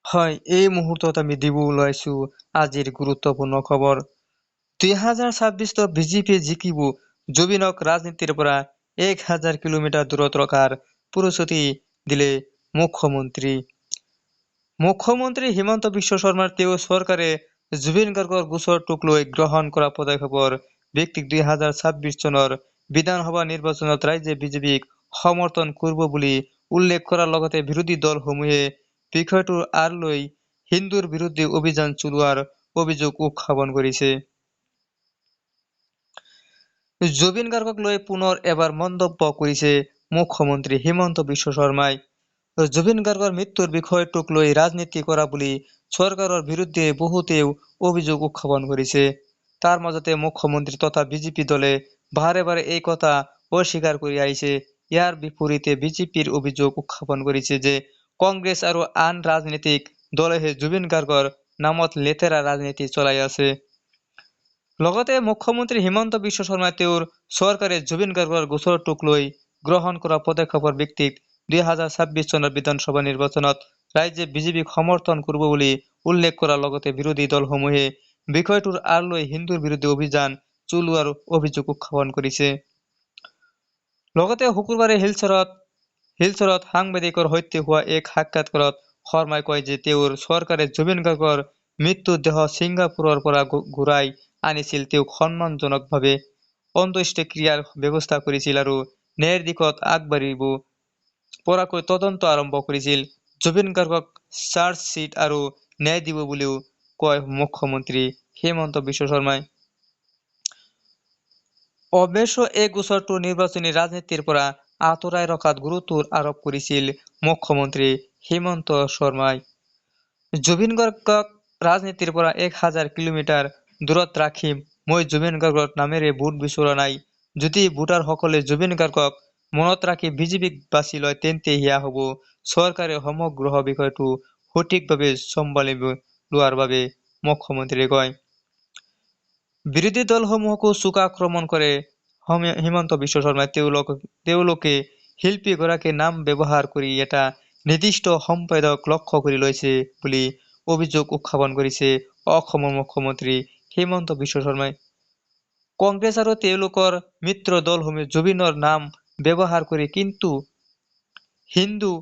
হয়, এই মুহূৰ্তত আমি দিব ওলাইছো আজিৰ গুৰুত্বপূৰ্ণ খবৰ। 2026 বিজেপি জিকিব, জুবিনক ৰাজনীতিৰ পৰা 1000 কিলোমিটাৰ দূৰত ৰখাৰ প্ৰতিশ্ৰুতি দিলে মুখ্যমন্ত্ৰী। মুখ্যমন্ত্ৰী হিমন্ত বিশ্ব শৰ্মাৰ তেওঁৰ চৰকাৰে জুবিন গাৰ্গৰ গোচৰটোক লৈ গ্ৰহণ কৰা পদক্ষেপৰ ভিত্তিত 2026 চনৰ বিধানসভা নিৰ্বাচনত ৰাইজে বিজেপিক সমৰ্থন কৰিব বুলি উল্লেখ কৰাৰ লগতে বিৰোধী দলসমূহে বিষয়টোৰ আঁৰ লৈ হিন্দুৰ বিৰুদ্ধে অভিযান চলোৱাৰ অভিযোগ উত্থাপন কৰিছে। জুবিন গাৰ্গক লৈ পুনৰ এবাৰ মন্তব্য কৰিছে মুখ্যমন্ত্ৰী হিমন্ত বিশ্ব শৰ্মাই। জুবিন গাৰ্গৰ মৃত্যুৰ বিষয়টোক লৈ ৰাজনীতি কৰা বুলি চৰকাৰৰ বিৰুদ্ধে বহুতেও অভিযোগ উত্থাপন কৰিছে। তাৰ মাজতে মুখ্যমন্ত্ৰী তথা বিজেপি দলে বাৰে বাৰে এই কথা অস্বীকাৰ কৰি আহিছে। ইয়াৰ বিপৰীতে বিজেপিৰ অভিযোগ উত্থাপন কৰিছে যে কংগ্ৰেছ আৰু আন ৰাজনৈতিক দলেহে জুবিন গাৰ্গৰ নামত লেতেৰা ৰাজনীতি চলাই আছে। লগতে মুখ্যমন্ত্ৰী হিমন্ত বিশ্ব শৰ্মাই তেওঁৰ চৰকাৰে জুবিন গাৰ্গৰ গোচৰটোক লৈ গ্ৰহণ কৰা পদক্ষেপৰ ভিত্তিত 2026 চনৰ বিধানসভা নিৰ্বাচনত ৰাইজে বিজেপিক সমৰ্থন কৰিব বুলি উল্লেখ কৰাৰ লগতে বিৰোধী দলসমূহে বিষয়টোৰ আঁৰ লৈ হিন্দুৰ বিৰুদ্ধে অভিযান চলোৱাৰ অভিযোগ উত্থাপন কৰিছে। লগতে শুকুৰবাৰে শিলচৰত সাংবাদিকৰ সৈতে হোৱা এক সাক্ষাৎকাৰত শৰ্মাই কয় যে তেওঁৰ চৰকাৰে জুবিন গাৰ্গৰ মৃত্যুৰ দেহ ছিংগাপুৰৰ পৰা ঘূৰাই আনিছিল, তেওঁক সন্মানজনকভাৱে অন্ত্যেষ্টিক্ৰিয়াৰ ব্যৱস্থা কৰিছিল আৰু ন্যায়ৰ দিশত আগবাঢ়িব পৰাকৈ তদন্ত আৰম্ভ কৰিছিল। জুবিন গাৰ্গক চাৰ্জশ্বিট আৰু ন্যায় দিব বুলিও কয় মুখ্যমন্ত্ৰী হিমন্ত বিশ্ব শৰ্মাই। অৱশ্যে এই গোচৰটো নিৰ্বাচনী ৰাজনীতিৰ পৰা আঁতৰাই ৰখাত গুৰুত্ব আৰোপ কৰিছিল মুখ্যমন্ত্ৰী হিমন্ত শৰ্মাই। জুবিন গাৰ্গক ৰাজনীতিৰ পৰা 1000 কিলোমিটাৰ দূৰত ৰাখি মই জুবিন গাৰ্গৰ নামেৰে ভোট বিচৰা নাই। যদি ভোটাৰসকলে জুবিন গাৰ্গক মনত ৰাখি বিজেপিক বাছি লয় তেন্তে সেয়া হ'ব চৰকাৰে সমগ্ৰ বিষয়টো সঠিকভাৱে চম্ভালি লোৱাৰ বাবে, মুখ্যমন্ত্ৰীয়ে কয়। বিৰোধী দলসমূহকো চোকা আক্ৰমণ কৰে হিমন্ত বিশ্ব শৰ্মাই। তেওঁলোকে শিল্পীগৰাকীৰ নাম ব্যৱহাৰ কৰি এটা নিৰ্দিষ্ট সম্প্ৰদায়ক লক্ষ্য কৰি লৈছে বুলি অভিযোগ উত্থাপন কৰিছে অসমৰ মুখ্যমন্ত্ৰী হিমন্ত বিশ্ব শৰ্মাই। কংগ্ৰেছ আৰু তেওঁলোকৰ মিত্ৰ দলসমূহে জুবিনৰ নাম ব্যৱহাৰ কৰি কিন্তু হিন্দু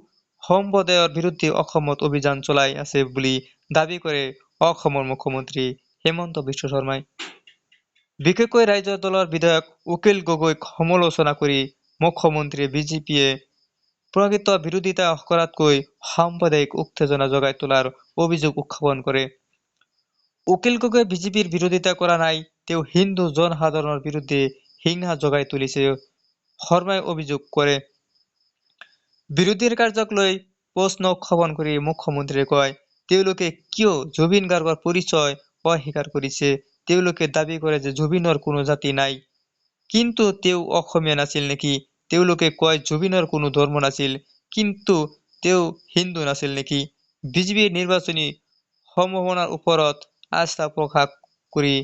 সম্প্ৰদায়ৰ বিৰুদ্ধে অসমত অভিযান চলাই আছে বুলি দাবী কৰে অসমৰ মুখ্যমন্ত্ৰী হিমন্ত বিশ্ব শৰ্মাই। বিশেষকৈ ৰাইজৰ দলৰ বিধায়ক উকিল গগৈক সমালোচনা কৰি মুখ্যমন্ত্ৰীয়ে বিজেপিয়ে প্ৰকৃত বিৰোধিতা কৰাতকৈ সাম্প্ৰদায়িক উত্তেজনা জগাই তোলাৰ অভিযোগ উত্থাপন কৰে। উকিল গগৈয়ে বিজেপিৰ বিৰোধিতা কৰা নাই, তেওঁ হিন্দু জনসাধাৰণৰ বিৰুদ্ধে হিংসা জগাই তুলিছে, শৰ্মাই অভিযোগ কৰে। বিৰোধীৰ কাৰ্যক লৈ প্ৰশ্ন উত্থাপন কৰি মুখ্যমন্ত্ৰীয়ে কয়, তেওঁলোকে কিয় জুবিন গাৰ্গৰ পৰিচয় অস্বীকাৰ কৰিছে। তেওঁলোকে দাবী কৰে যে জুবিনৰ কোনো জাতি নাই, কিন্তু তেওঁ অসমীয়া নাছিল নেকি? তেওঁলোকে কয় জুবিনৰ কোনো ধৰ্ম নাছিল, কিন্তু তেওঁ হিন্দু নাছিল নেকি? বিজেপিৰ নিৰ্বাচনী সম্ভাৱনাৰ ওপৰত আস্থা প্ৰকাশ কৰি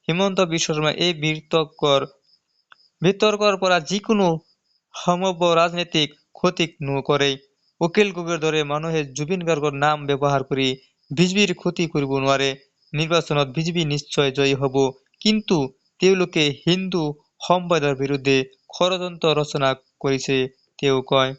হিমন্ত বিশ্ব শৰ্মাই এই বিতৰ্কৰ পৰা যিকোনো সম্ভাৱ্য ৰাজনীতিক ক্ষতি নকৰে। উকিল গগৈৰ দৰে মানুহে জুবিন গাৰ্গৰ নাম ব্যৱহাৰ কৰি বিজেপিৰ ক্ষতি কৰিব নোৱাৰে। নিৰ্বাচনত বিজেপি নিশ্চয় জয়ী হ'ব, কিন্তু তেওঁলোকে হিন্দু সম্প্ৰদায়ৰ বিৰুদ্ধে ষড়যন্ত্ৰ ৰচনা কৰিছে, তেওঁ কয়।